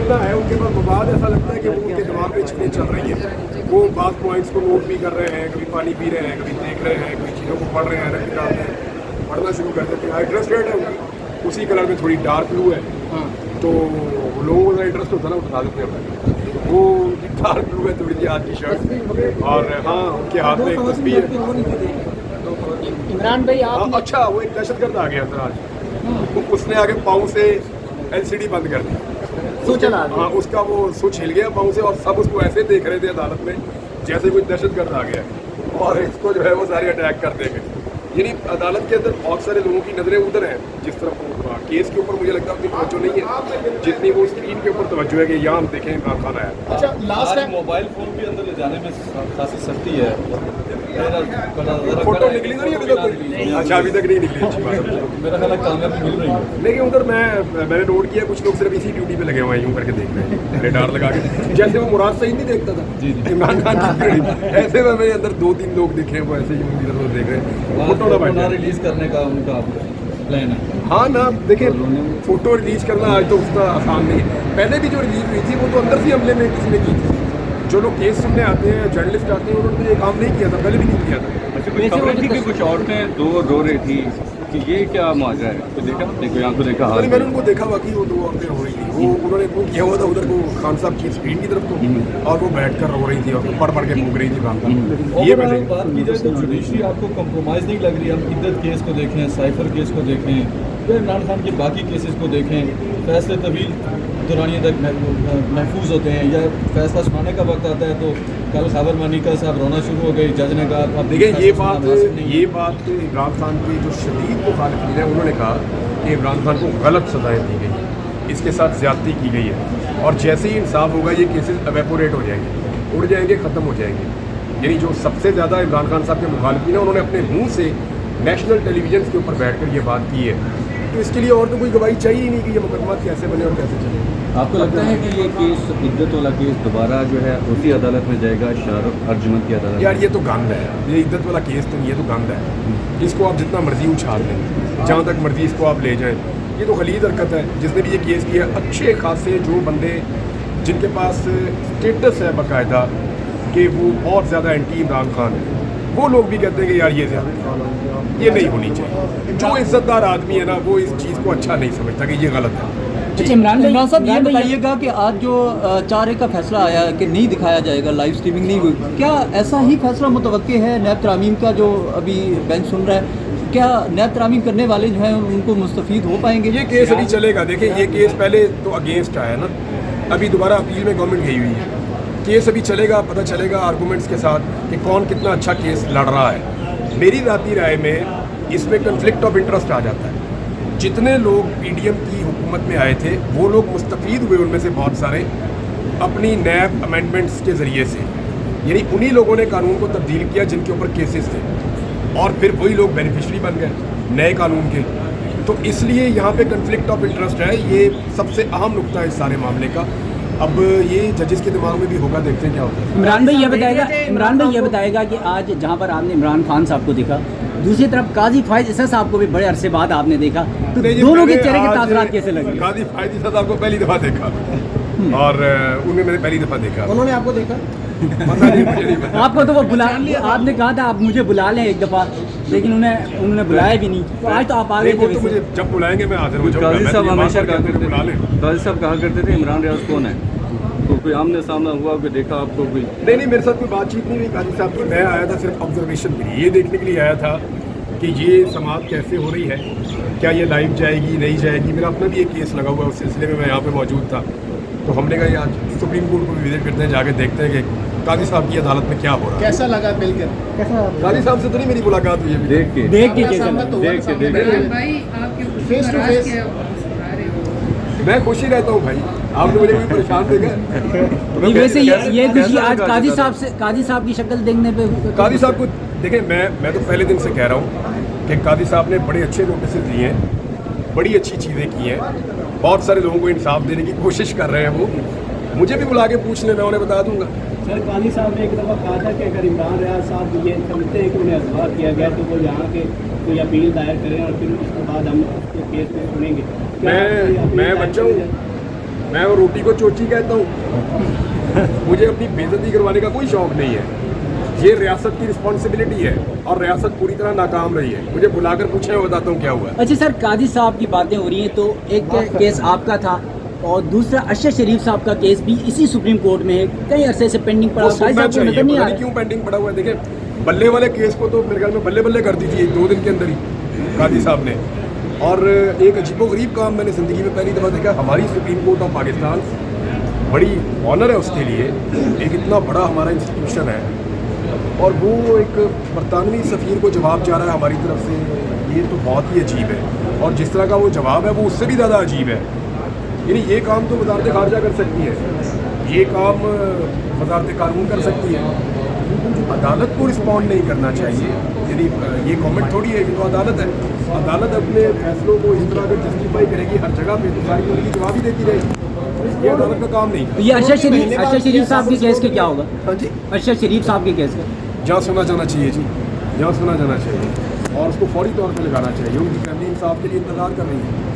बोलना है, उनके पास मवाद ऐसा लगता है कि वो उनके दिमाग में चीज़ें चल रही हैं, वो बात पॉइंट्स को नोट भी कर रहे हैं, कभी पानी पी रहे हैं, कभी देख रहे हैं, कभी चीज़ों को पढ़ रहे हैं, रट निकालते हैं, पढ़ना शुरू कर देते हैं। इंटरेस्ट रेट है उनकी उसी कलर में, थोड़ी डार्क ब्लू है, तो लोगों का इंटरेस्ट होता है ना, उठा देते हैं। वो उनकी डार्क ब्लू है थोड़ी सी हाथ की शर्ट, और हाँ उनके हाथ में एक तस्वीर है। इमरान भाई आप अच्छा, वो एक दहशतगर्द आ गया था आज, उसने आगे पाँव से एलसीडी बंद कर दी, स्विच चला हाँ उसका वो स्विच हिल गया पाँव से, और सब उसको ऐसे देख रहे थे अदालत में जैसे कोई दहशतगर्द आ गया, और इसको जो है वो सारे अटैक कर देंगे। यानी अदालत के अंदर बहुत सारे लोगों की नज़रें उधर हैं, जिस तरफ केस के ऊपर मुझे लगता है उतनी तवज्जो नहीं है जितनी वो स्क्रीन के ऊपर तवज्जो है कि यहाँ हम देखें इमरान खान आया। अच्छा लास्ट टाइम मोबाइल फ़ोन भी अंदर ले जाने में खासी सख्ती है। फोटो निकली तो नहीं अभी तक? अच्छा अभी तक नहीं निकली, अच्छी बात है। मेरा ख्याल है कामयाबी मिल रही है, लेकिन उधर मैंने नोट किया कुछ लोग सिर्फ इसी ड्यूटी पे लगे हुए हैं, यूँ करके देख रहे हैं रेडार लगा के, जैसे वो मुराद सईद नहीं देखता था इमरान खान की, ऐसे में मेरे अंदर 2-3 लोग दिखे वो ऐसे यूँ इधर उधर देख रहे हैं। फोटो ना रिलीज करने का उनका प्लान है। हाँ ना, देखिए फोटो रिलीज करना आज तो उसका आसान नहीं है, पहले भी जो रिलीज हुई थी वो तो अंदर से हमले में किसी ने की थी। जो लोग केस सुनने आते हैं, जर्नलिस्ट आते हैं, उन्होंने तो ये काम नहीं किया था, पहले भी नहीं किया था। अच्छा, कुछ खबरें थी कि कुछ औरतें रो रही थी कि ये क्या माजरा है, तो देखा देखो यहाँ को देखा हाथ मैंने उनको देखा बाकी वो 2 औरतें हो रही थी, वो उन्होंने वो किया हुआ था उधर को खान साहब की स्क्रीन की तरफ को, और वो बैठ कर रो रही थी और पढ़ के भूख रही थी खान साहब। ये मैंने बात की जाए तो जुडिशरी आपको कम्प्रोमाइज़ नहीं लग रही? हम इद्दत केस को देखें, साइफर केस को देखें, या इमरान खान के बाकी केसेस को देखें, फैसले तवील दौरानिया तक महफूज होते हैं, या फैसला सुनाने का वक्त आता है तो कल खबर मानिका साहब रोना शुरू हो गई, जज ने कहा। देखिए ये बात इमरान खान के जो शदीद मुखालिफिन हैं उन्होंने कहा कि इमरान खान को गलत सजाएं दी गई, इसके साथ ज़्यादती की गई है, और जैसे ही इंसाफ होगा ये केसेस एवेपोरेट हो जाएंगे, उड़ जाएंगे, ख़त्म हो जाएंगे। यानी जो सबसे ज़्यादा इमरान खान साहब के मुखालिफिन हैं उन्होंने अपने मुँह से नेशनल टेलीविजन के ऊपर बैठ कर ये बात की है, तो इसके लिए और तो कोई गवाही चाहिए ही नहीं कि ये मुकदमा कैसे बने और कैसे चले। आपको लगता है कि ये केस इद्दत वाला केस दोबारा जो है उसी अदालत में जाएगा, शाहरुख अर्जुमंद की अदालत? यार ये तो गंद है, ये इद्दत वाला केस तो नहीं, ये तो गंद है, इसको आप जितना मर्जी उछाल लें, जहाँ तक मर्जी इसको आप ले जाएं, ये तो खलीद हरकत है। जिसने भी ये केस किया, अच्छे खासे जो बंदे जिनके पास स्टेटस है बाकायदा कि वो बहुत ज़्यादा एंटी इमरान खान है, वो लोग भी कहते हैं कि यार ये ये नहीं होनी चाहिए। जो इज्जतदार आदमी है ना वो इस चीज़ को अच्छा नहीं समझता कि ये गलत है। इमरान साहब ये बताइएगा कि आज जो 4A का फैसला आया कि नहीं दिखाया जाएगा, लाइव स्ट्रीमिंग नहीं हुई, क्या ऐसा ही फैसला मुतवक्के है नैब तरामीम का जो अभी बेंच सुन रहा है? क्या नैब तरामीम करने वाले जो हैं उनको मुस्तफीद हो पाएंगे? ये केस अभी चलेगा। देखिए ये केस पहले तो अगेंस्ट आया ना, अभी दोबारा अपील में गवर्नमेंट गई हुई है, केस अभी चलेगा, पता चलेगा आर्गूमेंट्स के साथ कि कौन कितना अच्छा केस लड़ रहा है। मेरी ज़ाती राय में इसमें कन्फ्लिक्ट ऑफ इंटरेस्ट आ जाता है। जितने लोग पीडीएम की हुकूमत में आए थे वो लोग मुस्तफीद हुए, उनमें से बहुत सारे अपनी नैब अमेंडमेंट्स के ज़रिए से, यानी उन्हीं लोगों ने कानून को तब्दील किया जिनके ऊपर केसेस थे, और फिर वही लोग बेनिफिशरी बन गए नए कानून के। तो इसलिए यहाँ पे कन्फ्लिक्ट ऑफ इंटरेस्ट है, ये सबसे अहम नुकता है इस सारे मामले का। अब ये जजेस के दिमाग में भी होगा, देखते हैं क्या होता है। इमरान भाई ये बताएगा कि आज जहाँ पर आपने इमरान खान साहब को देखा, दूसरी तरफ काजी फायद ईसा साहब को भी बड़े अरसे बाद आपने देखा, तो दोनों के चेहरे के तासुरात कैसे लगे? काजी फायद ईसा साहब को पहली दफ़ा देखा और उन्हें मैंने पहली दफ़ा देखा। उन्होंने आपको देखा? पता नहीं, मुझे नहीं पता। आपको तो वो आपने कहा था आप मुझे बुला लें एक दफ़ा, लेकिन उन्होंने बुलाया भी नहीं, तो आज तो आप आ गए थे। तो मुझे जब बुलाएंगे मैं हाजिर हो जाऊंगा। काजी साहब हमेशा कहा करते थे इमरान रियाज कौन है, तो कोई आमने सामना हुआ कि देखा आपको कोई? नहीं, मेरे साथ कोई बातचीत नहीं हुई काजी साहब की। मैं आया था सिर्फ ऑब्जर्वेशन के लिए, ये देखने के लिए आया था कि ये समाअत कैसे हो रही है, क्या ये लाइव जाएगी नहीं जाएगी। मेरा अपना भी एक केस लगा हुआ है, उस सिलसिले में मैं यहाँ पे मौजूद था, तो हमने कहा आज सुप्रीम कोर्ट को भी विजिट करते हैं, जाके देखते हैं कि काजी साहब की अदालत में क्या हो रहा है। कैसा लगा मिलकर? कैसा काजी साहब से तो नहीं मेरी मुलाकात हुई है देख के फेस टू फेस। मैं खुश ही रहता हूँ भाई, आपने मुझे कोई परेशान देखा? वैसे ये खुशी आज काजी साहब की शक्ल देखने पे? काजी साहब को देखें, मैं तो पहले दिन से कह रहा हूँ कि काजी साहब ने बड़े अच्छे नोटिस लिए हैं, बड़ी अच्छी चीज़ें की हैं, बहुत सारे लोगों को इंसाफ देने की कोशिश कर रहे हैं। वो मुझे भी बुला के पूछ लें, मैं उन्हें बता दूंगा। सर काजी साहब ने एक दफ़ा कहा था कि अगर इमरान रियाज साहब ये समझते हैं कि उन्हें अगवा किया गया तो वो यहाँ के कोई अपील दायर करें और फिर उसके बाद हम उसके केस में सुनेंगे। मैं वो रोटी को चोची कहता हूँ। मुझे अपनी बेइज्जती करवाने का कोई शौक नहीं है। ये रियासत की रिस्पॉन्सिबिलिटी है और रियासत पूरी तरह नाकाम रही है। मुझे बुलाकर पूछे, मैं बताता हूँ क्या हुआ है। अच्छा सर, काजी साहब की बातें हो रही हैं, तो एक केस आपका था और दूसरा अरशद शरीफ साहब का केस भी इसी सुप्रीम कोर्ट में है, कई अरसे से पेंडिंग पड़ा वो है। काजी सुनना साहब को चाहिए, नजर नहीं पता आ नहीं रहा क्यों पेंडिंग पड़ा हुआ है। देखिए, बल्ले वाले केस को तो मेरे ख्याल में बल्ले बल्ले कर दी थी 2 दिन के अंदर ही काजी साहब ने। और एक अजीबोगरीब काम मैंने ज़िंदगी में पहली दफ़ा देखा, हमारी सुप्रीम कोर्ट ऑफ पाकिस्तान, बड़ी ऑनर है उसके लिए, एक इतना बड़ा हमारा इंस्टीट्यूशन है, और वो एक बरतानवी सफ़ीर को जवाब जा रहा है हमारी तरफ से। ये तो बहुत ही अजीब है, और जिस तरह का वो जवाब है वो उससे भी ज़्यादा अजीब है। यानी ये काम तो वजारत खारजा कर सकती है, ये काम वजारत कानून कर सकती है, अदालत को रिस्पॉन्ड नहीं करना चाहिए। यानी ये कमेंट थोड़ी है कि तो अदालत है, अदालत अपने फैसलों को इस तरह अगर जस्टिफाई करेगी हर जगह पे, तो सारी उनकी जवाब ही देती रहेगी। ये अदालत का काम नहीं। ये अरशद शरीफ साहब के केस के क्या होगा? हाँ जी, अरशद शरीफ साहब के केस का जहाँ सुना जाना चाहिए जी, जहाँ सुना जाना चाहिए, और उसको फौरी तौर पर लगाना चाहिए। उनकी फैमिली इंसाफ के लिए इंतजार कर रही है।